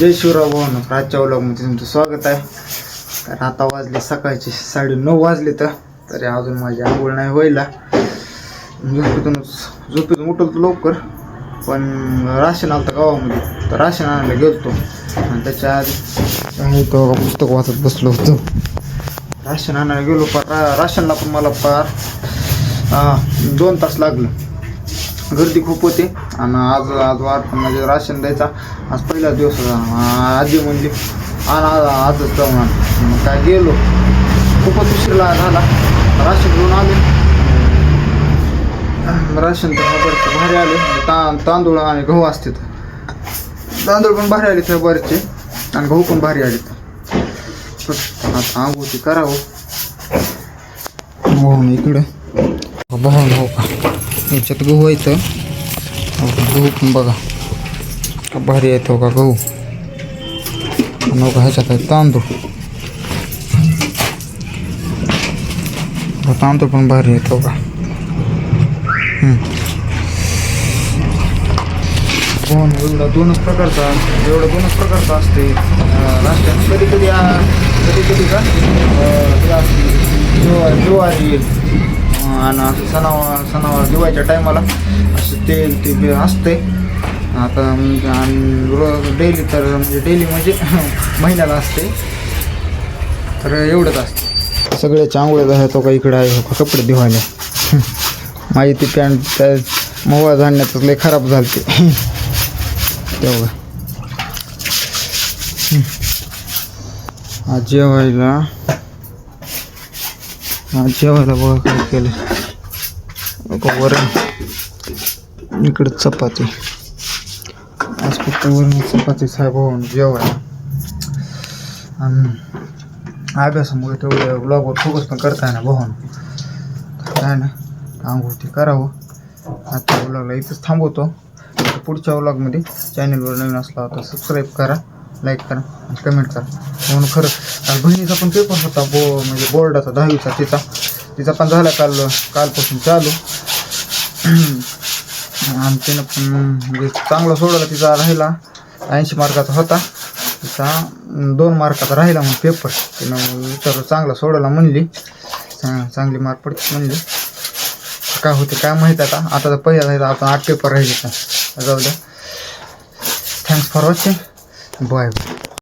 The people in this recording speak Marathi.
जय शिवराव भावना. आजच्या व्लॉगमध्ये तुमचं स्वागत आहे. तर आता वाजले सकाळचे 9:30 वाजले तरी अजून माझी आंघोळ नाही व्हायला. झोपेतून उठवतो लवकर, पण राशन आलं गावामध्ये, तर राशन आणायला गेलतो आणि त्याच्या आधी तो पुस्तक वाचत बसलो होतो. राशन आणायला गेलो, राशनला पण मला पार 2 तास लागलं. गर्दी खूप होती आणि आज वार म्हणजे राशन द्यायचा आज पहिला दिवस होता. आजी म्हणली आजच जाऊन मग काय गेलो. खूपच उशीर झाला. राशन घेऊन आले. राशन तर भारी आले. तांदूळ आणि गहू असते, तांदूळ पण भारी आले त्या बरेचसे आणि गहू पण भारी आले. आता आंघोळी करावं. हो इकडं बघून हो का याच्यात गहू येतं. गहू पण बघा का भारी येतो का गहू. नका ह्याच्यात आहे तांदूळ. तांदूळ पण भारी येतो का. गहू एवढा दोनच प्रकारचा असते राष्ट्रात. कधी कधी का ज्वारी आणि असं सणावार दिवाळीच्या टायमाला असं तेल ते असते. आता डेली तर डेली म्हणजे महिन्याला असते. तर एवढंच असते. सगळ्याच्या आंघोळ्या झाल्या तो का इकडे आहे हो का कपडे धुवायला. माझी ती पॅन्ट त्या मोवा झाडण्यात लय खराब झाली तेव्हा. आज जेवायला बघा काय केलं. वरण इकडे चपाती. आज फक्त वरण चपाती साहेब होऊन जेवायला. आणि अभ्यासामुळे तेवढ्या ब्लॉगवर फोकस पण करता येणार बघून काय ना. आंघोळी करावं. आजच्या व्लॉगला इथंच थांबवतो. पुढच्या व्लॉगमध्ये चॅनलवर नवीन असला तर सबस्क्राईब करा, लाईक करा आणि कमेंट करा. म्हणून खरं काल बहिणीचा पण पेपर होता म्हणजे बोर्डाचा 10वीचा. तिचा पण झाला कालपासून चालू. आणि तिनं पण म्हणजे चांगला सोडवला. तिचा राहिला 80 मार्काचा होता. तिचा 2 मार्काचा राहिला मग पेपर. तिनं विचार चांगला सोडवला म्हणली. चांगली मार्क पडते म्हणली. काय होते काय माहीत. आता तर पहिला राहिला. आपण 8 पेपर राहिले. जाऊ द्या. Thanks for watching. बाय.